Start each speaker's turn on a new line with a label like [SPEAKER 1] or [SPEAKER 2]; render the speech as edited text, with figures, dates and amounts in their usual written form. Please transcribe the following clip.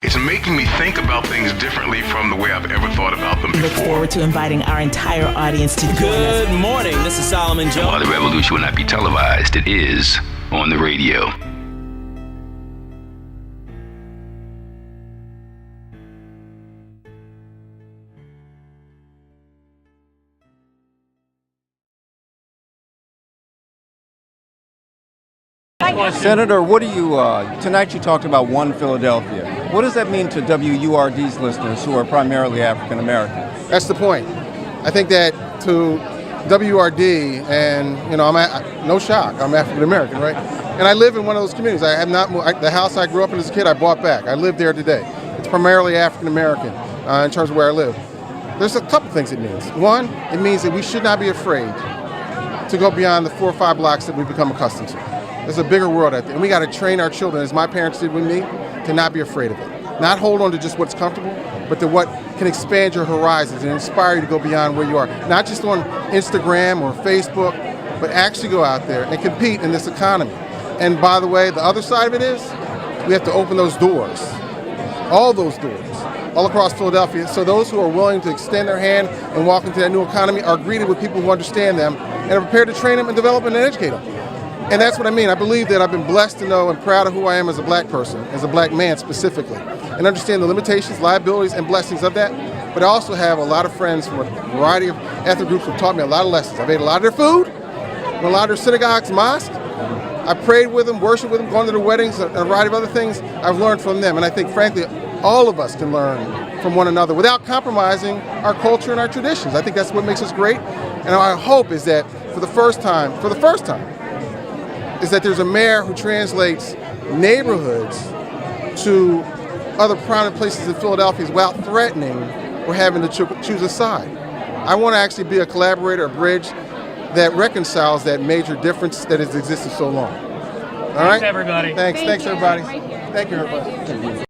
[SPEAKER 1] It's making me think about things differently from the way I've ever thought about them before.
[SPEAKER 2] Look forward to inviting our entire audience to join us.
[SPEAKER 3] Good morning. This is Solomon Jones.
[SPEAKER 4] While the revolution will not be televised, it is on the radio.
[SPEAKER 5] Senator, what do you, tonight you talked about One Philadelphia. What does that mean to WURD's listeners who are primarily African American?
[SPEAKER 6] That's the point. I think that to WURD, and no shock, I'm African American, right? And I live in one of those communities. I have not moved. The house I grew up in as a kid, I bought back. I live there today. It's primarily African American in terms of where I live. There's a couple things it means. One, it means that we should not be afraid to go beyond the 4 or 5 blocks that we've become accustomed to. There's a bigger world out there, and we got to train our children, as my parents did with me, to not be afraid of it. Not hold on to just what's comfortable, but to what can expand your horizons and inspire you to go beyond where you are. Not just on Instagram or Facebook, but actually go out there and compete in this economy. And by the way, the other side of it is we have to open those doors, all those doors, all across Philadelphia, so those who are willing to extend their hand and walk into that new economy are greeted with people who understand them and are prepared to train them and develop them and educate them. And that's what I mean. I believe that I've been blessed to know and proud of who I am as a black person, as a black man specifically, and understand the limitations, liabilities, and blessings of that. But I also have a lot of friends from a variety of ethnic groups who taught me a lot of lessons. I've ate a lot of their food, went a lot of their synagogues, mosques. I prayed with them, worshiped with them, gone to their weddings, and a variety of other things I've learned from them. And I think, frankly, all of us can learn from one another without compromising our culture and our traditions. I think that's what makes us great. And our hope is that for the first time, is that there's a mayor who translates neighborhoods to other prominent places in Philadelphia without threatening or having to choose a side. I want to actually be a collaborator, a bridge that reconciles that major difference that has existed so long. All right?
[SPEAKER 7] Thanks, everybody.
[SPEAKER 6] Thanks, everybody. Thank you, everybody.